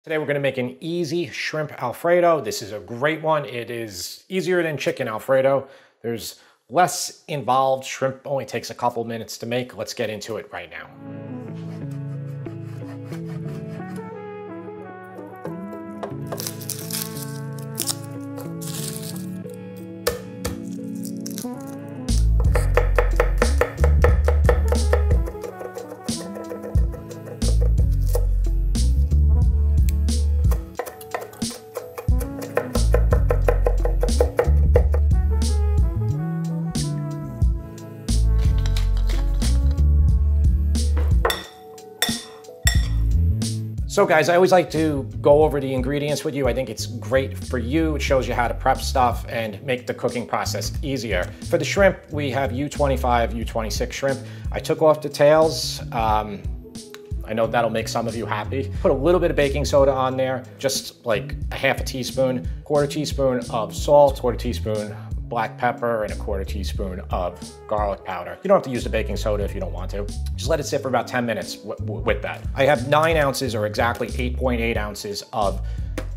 Today we're gonna make an easy shrimp Alfredo. This is a great one. It is easier than chicken Alfredo. There's less involved. Shrimp only takes a couple minutes to make. Let's get into it right now. So guys, I always like to go over the ingredients with you. I think it's great for you. It shows you how to prep stuff and make the cooking process easier. For the shrimp, we have U25, U26 shrimp. I took off the tails. I know that'll make some of you happy. Put a little bit of baking soda on there, just like a half a teaspoon, quarter teaspoon of salt, quarter teaspoon black pepper, and a quarter teaspoon of garlic powder. You don't have to use the baking soda if you don't want to. Just let it sit for about 10 minutes with that. I have 9 ounces, or exactly 8.8 ounces of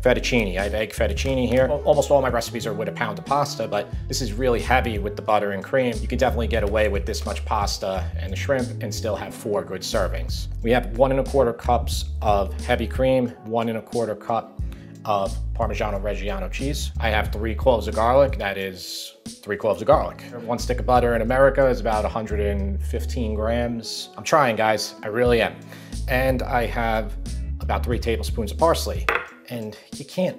fettuccine. I have egg fettuccine here. Almost all my recipes are with a pound of pasta, but this is really heavy with the butter and cream. You can definitely get away with this much pasta and the shrimp and still have 4 good servings. We have 1 1/4 cups of heavy cream, 1 1/4 cup of Parmigiano Reggiano cheese. I have 3 cloves of garlic. That is 3 cloves of garlic. 1 stick of butter in America is about 115 grams. I'm trying, guys, I really am. And I have about 3 tablespoons of parsley. And you can't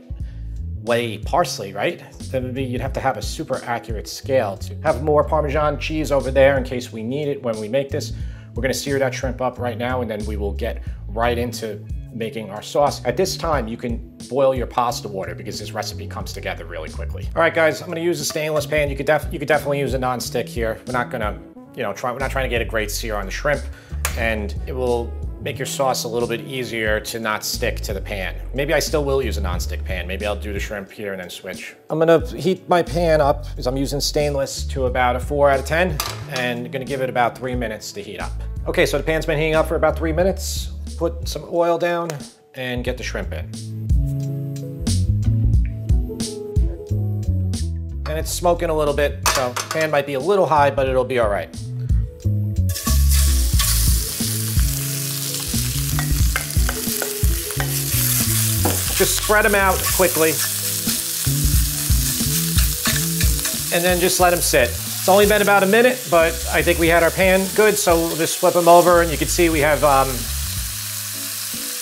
weigh parsley, right? You'd have to have a super accurate scale. To have more Parmesan cheese over there in case we need it when we make this. We're gonna sear that shrimp up right now, and then we will get right into making our sauce. At this time, you can boil your pasta water because this recipe comes together really quickly. All right, guys, I'm gonna use a stainless pan. You could definitely use a non-stick here. We're not gonna, we're not trying to get a great sear on the shrimp, and it will make your sauce a little bit easier to not stick to the pan. Maybe I still will use a non-stick pan. Maybe I'll do the shrimp here and then switch. I'm gonna heat my pan up, because I'm using stainless, to about a 4 out of 10, and gonna give it about 3 minutes to heat up. Okay, so the pan's been heating up for about 3 minutes. Put some oil down and get the shrimp in. And it's smoking a little bit, so the pan might be a little high, but it'll be all right. Just spread them out quickly. And then just let them sit. It's only been about a minute, but I think we had our pan good, so we'll just flip them over, and you can see we have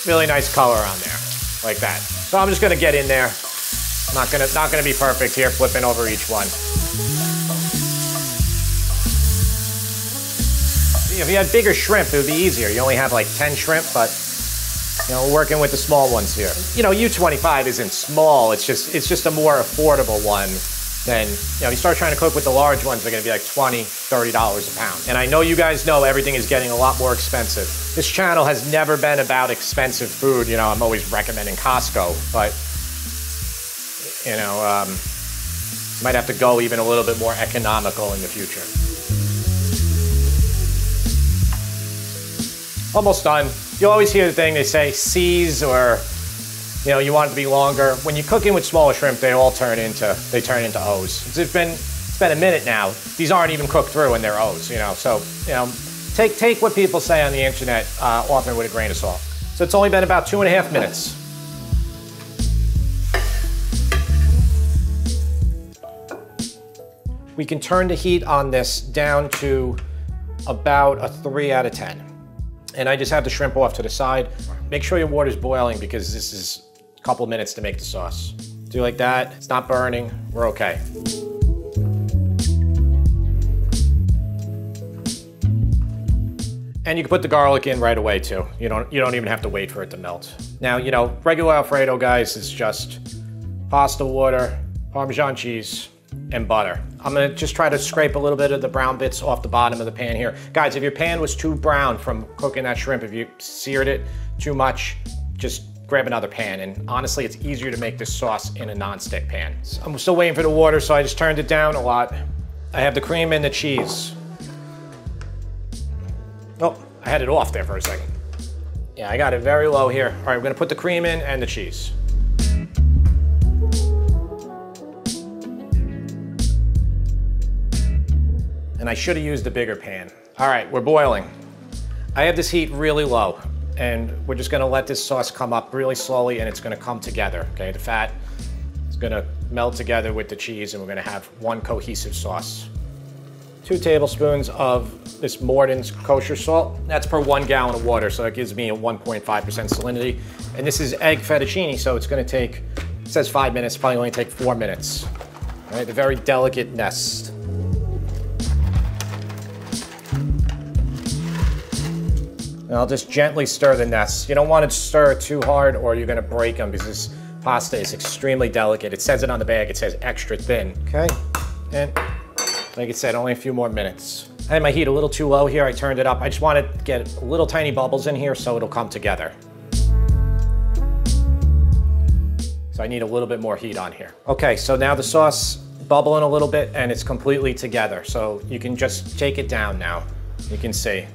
really nice color on there, like that. So I'm just gonna get in there. Not gonna be perfect here, flipping over each one. If you had bigger shrimp, it would be easier. You only have like 10 shrimp, but we're working with the small ones here. U25 isn't small. It's just a more affordable one. Then, you start trying to cook with the large ones, they're gonna be like $20, $30 a pound. And I know you guys know everything is getting a lot more expensive. This channel has never been about expensive food. I'm always recommending Costco, but, might have to go even a little bit more economical in the future. Almost done. You always hear the thing, they say C's, or you want it to be longer. When you cook in with smaller shrimp, they turn into O's. It's been a minute now. These aren't even cooked through and they're O's, So, take what people say on the internet often with a grain of salt. So it's only been about 2.5 minutes. We can turn the heat on this down to about a 3 out of 10. And I just have the shrimp off to the side. Make sure your water's boiling because this is a couple minutes to make the sauce. Do like that, it's not burning, we're okay. And you can put the garlic in right away too. You don't even have to wait for it to melt. Now, regular Alfredo, guys, is just pasta water, Parmesan cheese, and butter. I'm gonna just try to scrape a little bit of the brown bits off the bottom of the pan here. Guys, if your pan was too brown from cooking that shrimp, if you seared it too much, just grab another pan. And honestly, it's easier to make this sauce in a non-stick pan. So I'm still waiting for the water, so I just turned it down a lot. I have the cream and the cheese. Oh, I had it off there for a second. Yeah, I got it very low here. All right, we're gonna put the cream in and the cheese. And I should have used a bigger pan. All right, we're boiling. I have this heat really low, and we're just gonna let this sauce come up really slowly, and it's gonna come together, okay? The fat is gonna meld together with the cheese, and we're gonna have one cohesive sauce. 2 tablespoons of this Morton's kosher salt. That's per 1 gallon of water, so it gives me a 1.5% salinity. And this is egg fettuccine, so it's gonna take, it says 5 minutes, probably only take 4 minutes. All right, the very delicate nest. And I'll just gently stir the nests. You don't want to stir too hard or you're gonna break them because this pasta is extremely delicate. It says it on the bag, it says extra thin, okay? And like I said, only a few more minutes. I had my heat a little too low here. I turned it up. I just want to get little tiny bubbles in here so it'll come together. So I need a little bit more heat on here. Okay, so now the sauce bubbling a little bit and it's completely together. So you can just take it down now. You can see.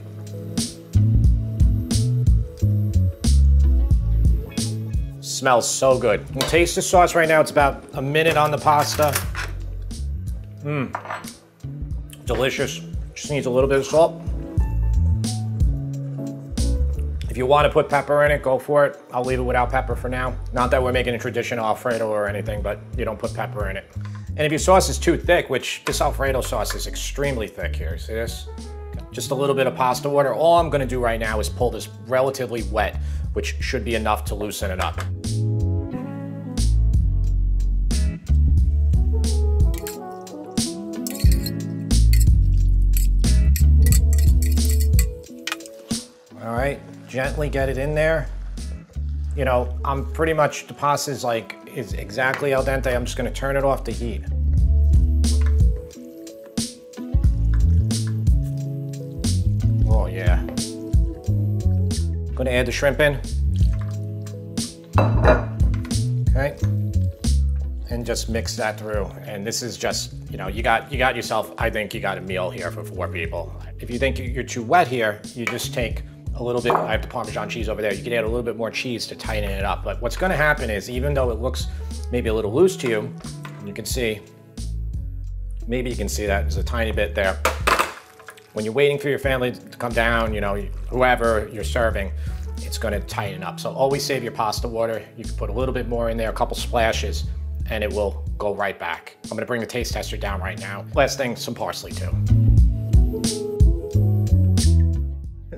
Smells so good. You can taste the sauce right now. It's about a minute on the pasta. Delicious. Just needs a little bit of salt. If you want to put pepper in it, go for it. I'll leave it without pepper for now. Not that we're making a traditional Alfredo or anything, but you don't put pepper in it. And if your sauce is too thick, which this Alfredo sauce is extremely thick here, see this? Just a little bit of pasta water. All I'm gonna do right now is pull this relatively wet, which should be enough to loosen it up. All right, gently get it in there. You know, I'm pretty much, the pasta is exactly al dente. I'm just gonna turn it off the heat. Oh yeah. Gonna add the shrimp in. Okay. And just mix that through. And this is just, you know, you got yourself, I think you got a meal here for 4 people. If you think you're too wet here, you just take a little bit, I have the Parmesan cheese over there. You can add a little bit more cheese to tighten it up. But what's gonna happen is, even though it looks maybe a little loose to you, you can see, maybe you can see that there's a tiny bit there. When you're waiting for your family to come down, you know, whoever you're serving, it's gonna tighten up. So always save your pasta water. You can put a little bit more in there, a couple splashes, and it will go right back. I'm gonna bring the taste tester down right now. Last thing, some parsley too.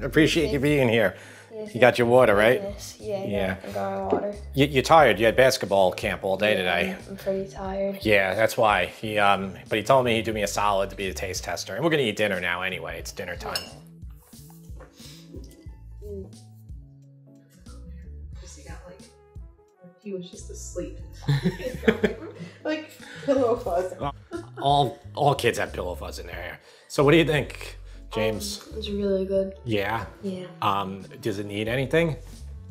Appreciate you being here. Yes, you got your water, right? Yes, yeah. I got my water. You're tired. You had basketball camp all day today. I'm pretty tired. Yeah, that's why. But he told me he'd do me a solid to be the taste tester. And we're gonna eat dinner now anyway. It's dinner time. He was just asleep. Like pillow fuzz. All kids have pillow fuzz in their hair. So what do you think, James? It's really good. Yeah? Yeah. Does it need anything?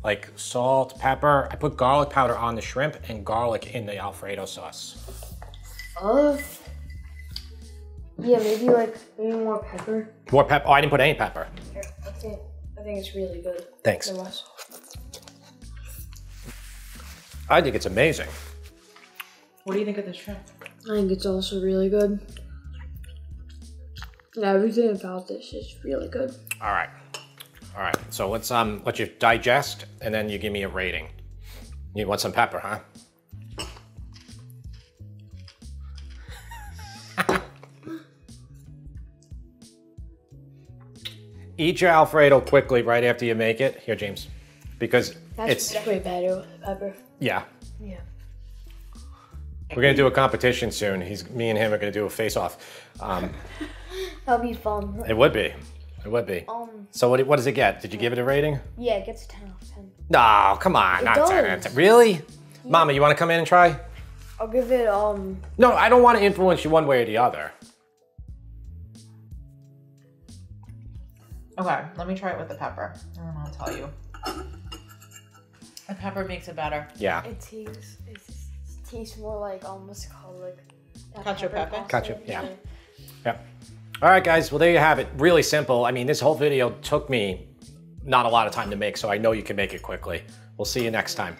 Like salt, pepper? I put garlic powder on the shrimp and garlic in the Alfredo sauce. Yeah, maybe more pepper. More pepper? Oh, I didn't put any pepper. Here, I think it's really good. Thanks. I think it's amazing. What do you think of the shrimp? I think it's also really good. Everything about this is really good. All right. So let's let you digest, and then you give me a rating. You want some pepper, huh? Eat your Alfredo quickly right after you make it. Here, James, because it's way better with pepper. Yeah. Yeah. We're gonna do a competition soon. Me and him are gonna do a face-off. That'll be fun. It would be. It would be. So what does it get? Did you give it a rating? Yeah, it gets 10 out of 10. No, come on, not 10 out of 10. Really? Yeah. Mama, you want to come in and try? I'll give it No, I don't want to influence you one way or the other. Okay, let me try it with the pepper, and then I'll tell you. The pepper makes it better. Yeah. It tastes more like what's it called, like Cacio pepe? Ketchup, yeah. Yep. All right, guys. Well, there you have it. Really simple. I mean, this whole video took me not a lot of time to make, so I know you can make it quickly. We'll see you next time.